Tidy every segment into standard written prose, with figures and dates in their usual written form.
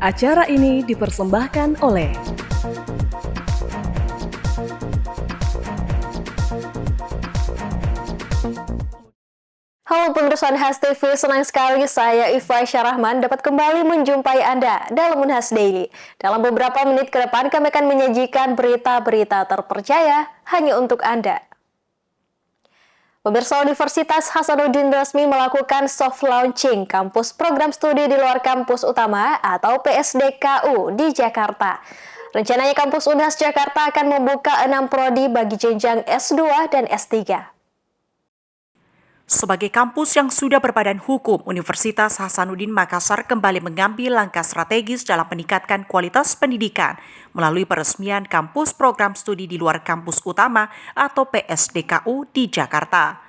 Acara ini dipersembahkan oleh Halo pemirsa Unhas TV, senang sekali saya Iva Syarahman dapat kembali menjumpai Anda dalam Unhas Daily. Dalam beberapa menit ke depan kami akan menyajikan berita-berita terpercaya hanya untuk Anda. Pemirsa, Universitas Hasanuddin resmi melakukan soft launching kampus program studi di luar kampus utama atau PSDKU di Jakarta. Rencananya kampus Unhas Jakarta akan membuka 6 prodi bagi jenjang S2 dan S3. Sebagai kampus yang sudah berbadan hukum, Universitas Hasanuddin Makassar kembali mengambil langkah strategis dalam meningkatkan kualitas pendidikan melalui peresmian kampus program studi di luar kampus utama atau PSDKU di Jakarta.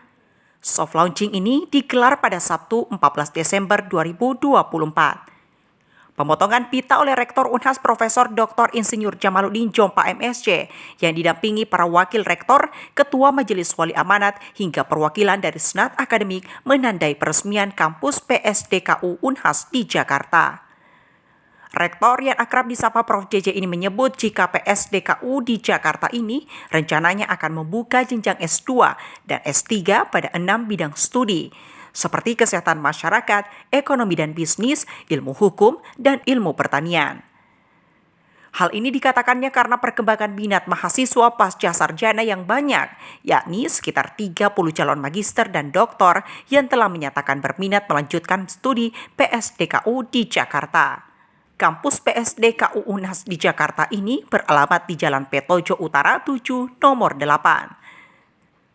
Soft launching ini digelar pada Sabtu 14 Desember 2024. Pemotongan pita oleh Rektor Unhas Profesor Dr. Insinyur Jamaluddin Jompa MSc yang didampingi para wakil rektor, ketua majelis wali amanat hingga perwakilan dari senat akademik menandai peresmian kampus PSDKU Unhas di Jakarta. Rektor yang akrab disapa Prof. JJ ini menyebut jika PSDKU di Jakarta ini rencananya akan membuka jenjang S2 dan S3 pada 6 bidang studi, seperti kesehatan masyarakat, ekonomi dan bisnis, ilmu hukum, dan ilmu pertanian. Hal ini dikatakannya karena perkembangan minat mahasiswa pasca sarjana yang banyak, yakni sekitar 30 calon magister dan doktor yang telah menyatakan berminat melanjutkan studi PSDKU di Jakarta. Kampus PSDKU Unhas di Jakarta ini beralamat di Jalan Petojo Utara 7, nomor 8.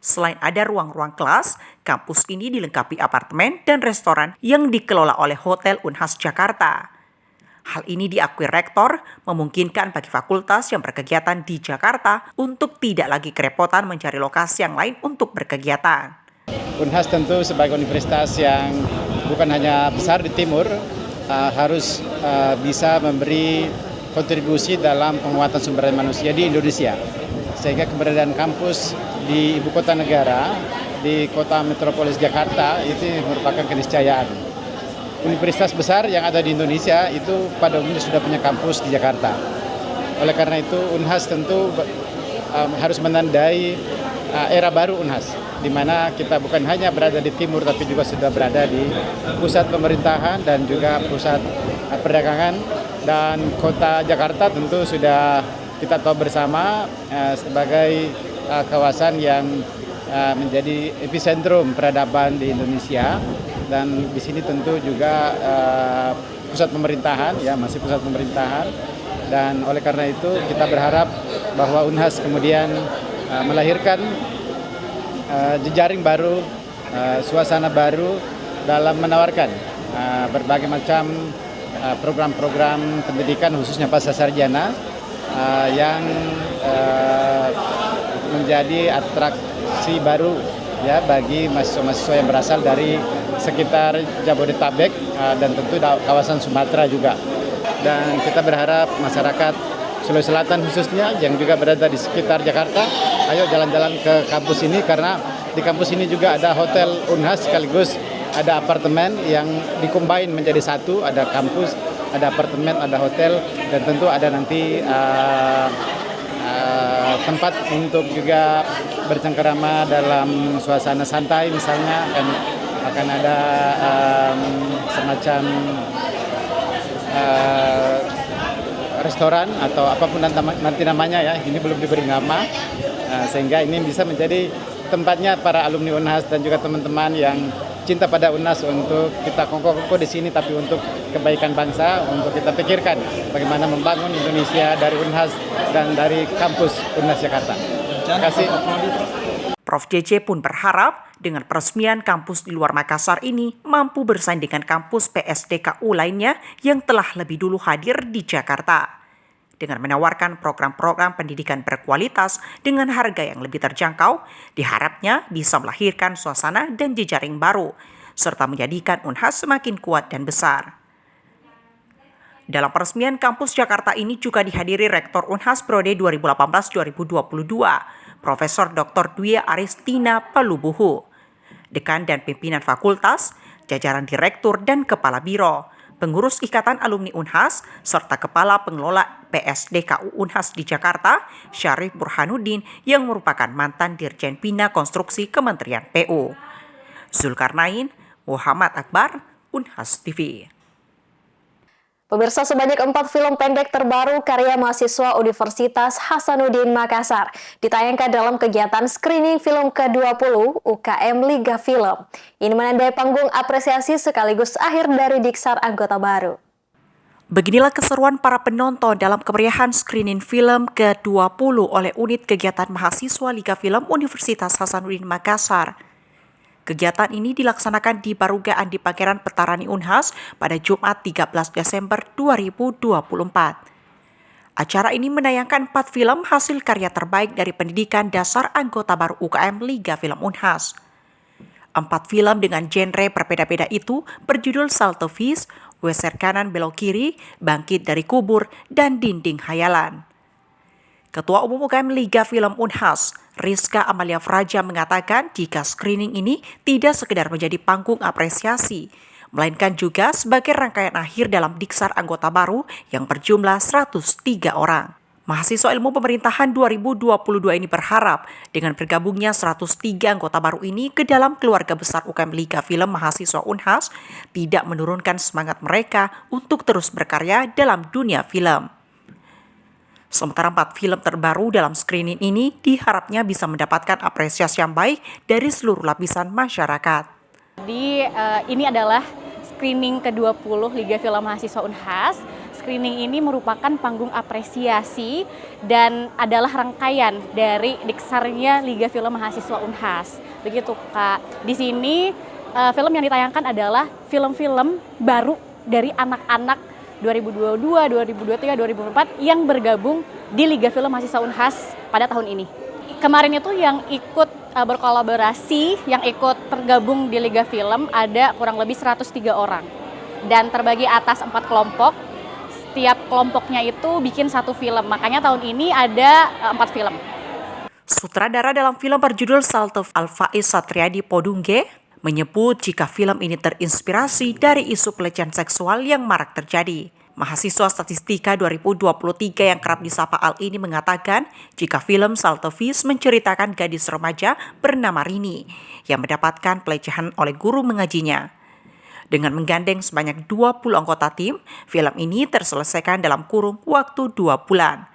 Selain ada ruang-ruang kelas, kampus ini dilengkapi apartemen dan restoran yang dikelola oleh Hotel Unhas Jakarta. Hal ini diakui rektor memungkinkan bagi fakultas yang berkegiatan di Jakarta untuk tidak lagi kerepotan mencari lokasi yang lain untuk berkegiatan. Unhas tentu sebagai universitas yang bukan hanya besar di timur, harus bisa memberi kontribusi dalam penguatan sumber daya manusia di Indonesia. Sehingga keberadaan kampus di ibu kota negara, di kota metropolis Jakarta, itu merupakan keniscayaan. Universitas besar yang ada di Indonesia itu pada umumnya sudah punya kampus di Jakarta. Oleh karena itu Unhas tentu harus menandai era baru Unhas, di mana kita bukan hanya berada di timur tapi juga sudah berada di pusat pemerintahan dan juga pusat perdagangan, dan kota Jakarta tentu sudah kita tahu bersama sebagai kawasan yang menjadi epicentrum peradaban di Indonesia, dan di sini tentu juga pusat pemerintahan, ya masih pusat pemerintahan, dan oleh karena itu kita berharap bahwa Unhas kemudian melahirkan jejaring baru, suasana baru dalam menawarkan berbagai macam program-program pendidikan khususnya pasca sarjana yang menjadi atraksi baru ya bagi mahasiswa-mahasiswa yang berasal dari sekitar Jabodetabek dan tentu kawasan Sumatera juga. Dan kita berharap masyarakat Sulawesi Selatan khususnya yang juga berada di sekitar Jakarta, ayo jalan-jalan ke kampus ini, karena di kampus ini juga ada Hotel Unhas sekaligus ada apartemen yang dikombin menjadi satu, ada kampus, ada apartemen, ada hotel, dan tentu ada nanti tempat untuk juga bercengkerama dalam suasana santai, misalnya akan ada semacam restoran atau apapun nanti namanya ya, ini belum diberi nama, sehingga ini bisa menjadi tempatnya para alumni Unhas dan juga teman-teman yang cinta pada Unhas untuk kita kongko-kongko di sini, tapi untuk kebaikan bangsa, untuk kita pikirkan bagaimana membangun Indonesia dari Unhas dan dari kampus Unhas Jakarta. Terima kasih. Prof. JJ pun berharap dengan peresmian kampus di luar Makassar ini mampu bersaing dengan kampus PSDKU lainnya yang telah lebih dulu hadir di Jakarta. Dengan menawarkan program-program pendidikan berkualitas dengan harga yang lebih terjangkau, diharapnya bisa melahirkan suasana dan jejaring baru, serta menjadikan Unhas semakin kuat dan besar. Dalam peresmian kampus Jakarta ini juga dihadiri Rektor Unhas Prode 2018-2022, Profesor Dr. Dwi Aristina Palubuhu, Dekan dan pimpinan fakultas, jajaran direktur dan kepala biro, pengurus Ikatan Alumni Unhas, serta Kepala Pengelola PSDKU Unhas di Jakarta, Syarif Burhanuddin, yang merupakan mantan Dirjen Bina Konstruksi Kementerian PU. Zulkarnain, Muhammad Akbar, Unhas TV. Pemirsa, sebanyak 4 film pendek terbaru karya mahasiswa Universitas Hasanuddin Makassar ditayangkan dalam kegiatan screening film ke-20 UKM Liga Film. Ini menandai panggung apresiasi sekaligus akhir dari Diksar anggota baru. Beginilah keseruan para penonton dalam kemeriahan screening film ke-20 oleh unit kegiatan mahasiswa Liga Film Universitas Hasanuddin Makassar. Kegiatan ini dilaksanakan di Barugaan di Pangeran Petarani Unhas pada Jumat 13 Desember 2024. Acara ini menayangkan 4 film hasil karya terbaik dari pendidikan dasar anggota baru UKM Liga Film Unhas. 4 film dengan genre berbeda-beda itu berjudul Salto Fish, Weser Kanan Belok Kiri, Bangkit dari Kubur, dan Dinding Hayalan. Ketua Umum UKM Liga Film Unhas, Rizka Amalia Fraja, mengatakan jika screening ini tidak sekedar menjadi panggung apresiasi, melainkan juga sebagai rangkaian akhir dalam Diksar anggota baru yang berjumlah 103 orang. Mahasiswa Ilmu Pemerintahan 2022 ini berharap dengan bergabungnya 103 anggota baru ini ke dalam keluarga besar UKM Liga Film Mahasiswa Unhas tidak menurunkan semangat mereka untuk terus berkarya dalam dunia film. Sementara 4 film terbaru dalam screening ini diharapnya bisa mendapatkan apresiasi yang baik dari seluruh lapisan masyarakat. Jadi ini adalah screening ke-20 Liga Film Mahasiswa Unhas. Screening ini merupakan panggung apresiasi dan adalah rangkaian dari diksarnya Liga Film Mahasiswa Unhas. Begitu Kak. Di sini film yang ditayangkan adalah film-film baru dari anak-anak 2022, 2023, 2024 yang bergabung di Liga Film Mahasiswa Unhas pada tahun ini. Kemarin itu yang ikut berkolaborasi, yang ikut tergabung di Liga Film ada kurang lebih 103 orang. Dan terbagi atas 4 kelompok, setiap kelompoknya itu bikin 1 film, makanya tahun ini ada 4 film. Sutradara dalam film berjudul Salto Alfaiz Satriadi Podungge menyebut jika film ini terinspirasi dari isu pelecehan seksual yang marak terjadi. Mahasiswa Statistika 2023 yang kerap disapa Al ini mengatakan jika film Salto Fish menceritakan gadis remaja bernama Rini yang mendapatkan pelecehan oleh guru mengajinya. Dengan menggandeng sebanyak 20 anggota tim, film ini terselesaikan dalam kurun waktu 2 bulan.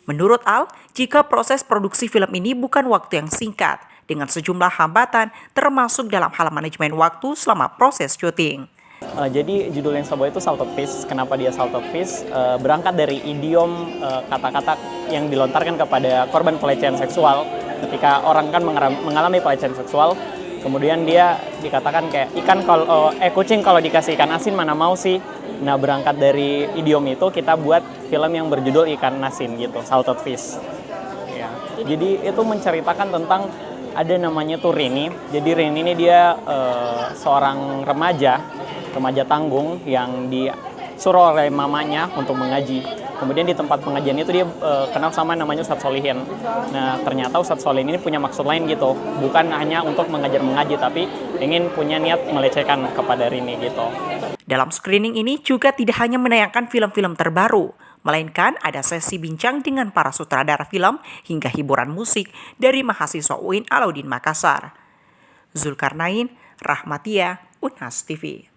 Menurut Al, jika proses produksi film ini bukan waktu yang singkat, dengan sejumlah hambatan termasuk dalam hal manajemen waktu selama proses syuting. Jadi judul yang saya bawa itu Salto Fish. Kenapa dia Salto Fish? Berangkat dari idiom kata-kata yang dilontarkan kepada korban pelecehan seksual. Ketika orang kan mengalami pelecehan seksual, kemudian dia dikatakan kayak kucing kalau dikasih ikan asin mana mau sih. Nah, berangkat dari idiom itu kita buat film yang berjudul Ikan Asin gitu, Salto Fish. Ya. Jadi itu menceritakan tentang ada namanya tuh Rini. Jadi Rini ini dia seorang remaja tanggung yang disuruh oleh mamanya untuk mengaji. Kemudian di tempat pengajian itu dia kenal sama namanya Ustadz Solihin. Nah, ternyata Ustadz Solihin ini punya maksud lain gitu. Bukan hanya untuk mengaji, tapi ingin punya niat melecehkan kepada Rini gitu. Dalam screening ini juga tidak hanya menayangkan film-film terbaru, melainkan ada sesi bincang dengan para sutradara film hingga hiburan musik dari mahasiswa UIN Alauddin Makassar. Zulkarnain, Rahmatia, Unhas TV.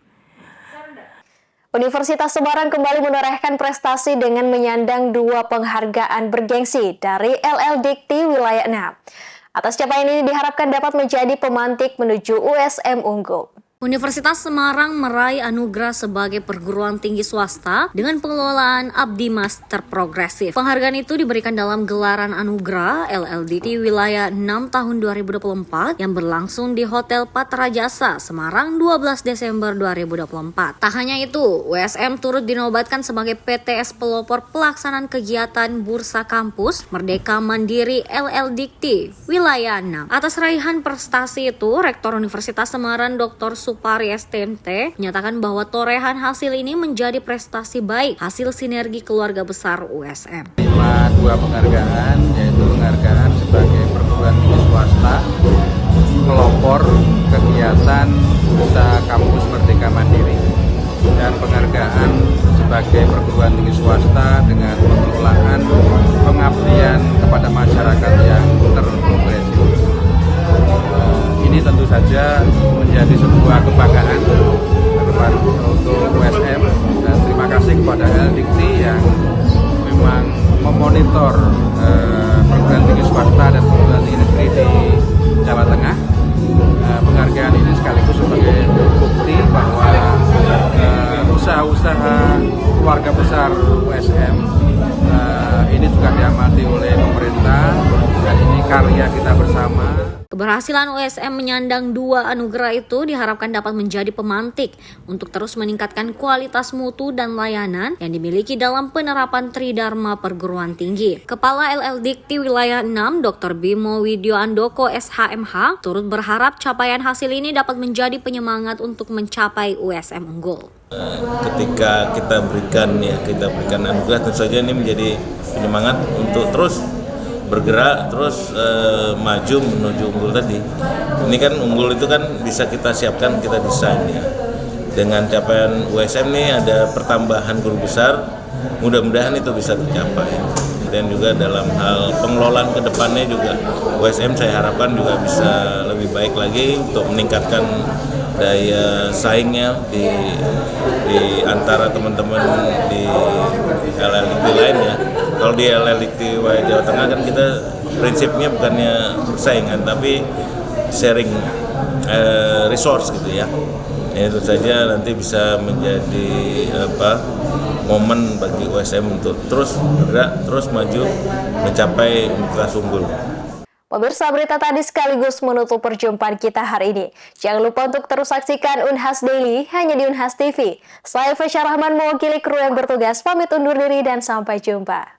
Universitas Semarang kembali menorehkan prestasi dengan menyandang 2 penghargaan bergengsi dari LL Dikti Wilayah 6. Atas capaian ini diharapkan dapat menjadi pemantik menuju USM unggul. Universitas Semarang meraih anugerah sebagai perguruan tinggi swasta dengan pengelolaan Abdi Master Progresif. Penghargaan itu diberikan dalam gelaran anugerah LLDT Wilayah 6 tahun 2024 yang berlangsung di Hotel Patra Jasa, Semarang 12 Desember 2024. Tak hanya itu, USM turut dinobatkan sebagai PTS pelopor pelaksanaan kegiatan Bursa Kampus Merdeka Mandiri LLDT Wilayah 6. Atas raihan prestasi itu, Rektor Universitas Semarang Dr. Supari STMT menyatakan bahwa torehan hasil ini menjadi prestasi baik hasil sinergi keluarga besar USM. 2 penghargaan, yaitu penghargaan sebagai perguruan tinggi swasta pelopor kegiatan Bursa Kampus Merdeka Mandiri dan penghargaan sebagai perguruan tinggi swasta dengan pengelolaan pengabdian kepada masyarakat yang terprogresif. Ini tentu saja menjadi sebuah kebanggaan untuk USM, dan terima kasih kepada LDIKTI yang memang memonitor perguruan tinggi swasta dan perguruan tinggi negeri di Jawa Tengah. Penghargaan ini sekaligus sebagai bukti bahwa usaha-usaha keluarga besar USM ini juga diamati oleh pemerintah, dan ini karya kita bersama. Keberhasilan USM menyandang 2 anugerah itu diharapkan dapat menjadi pemantik untuk terus meningkatkan kualitas mutu dan layanan yang dimiliki dalam penerapan Tridharma Perguruan Tinggi. Kepala LLDIKTI Wilayah 6, Dr. Bimo Widyo Andoko SHMH, turut berharap capaian hasil ini dapat menjadi penyemangat untuk mencapai USM unggul. Ketika kita berikan anugerah, tentu saja ini menjadi penyemangat untuk terus bergerak, terus maju menuju unggul tadi. Ini kan unggul itu kan bisa kita siapkan, kita desain ya. Dengan capaian USM ini ada pertambahan guru besar, mudah-mudahan itu bisa tercapai. Dan juga dalam hal pengelolaan ke depannya juga USM saya harapkan juga bisa lebih baik lagi untuk meningkatkan daya saingnya di antara teman-teman di LLDIKTI lain ya. Kalau di LLDIKTI Jawa Tengah kan kita prinsipnya bukannya persaingan tapi sharing resource gitu ya. Itu saja nanti bisa menjadi momen bagi USM untuk terus bergerak, terus maju mencapai universitas unggul. Pemirsa, berita tadi sekaligus menutup perjumpaan kita hari ini. Jangan lupa untuk terus saksikan Unhas Daily hanya di Unhas TV. Saya Fasya Rahman mewakili kru yang bertugas pamit undur diri dan sampai jumpa.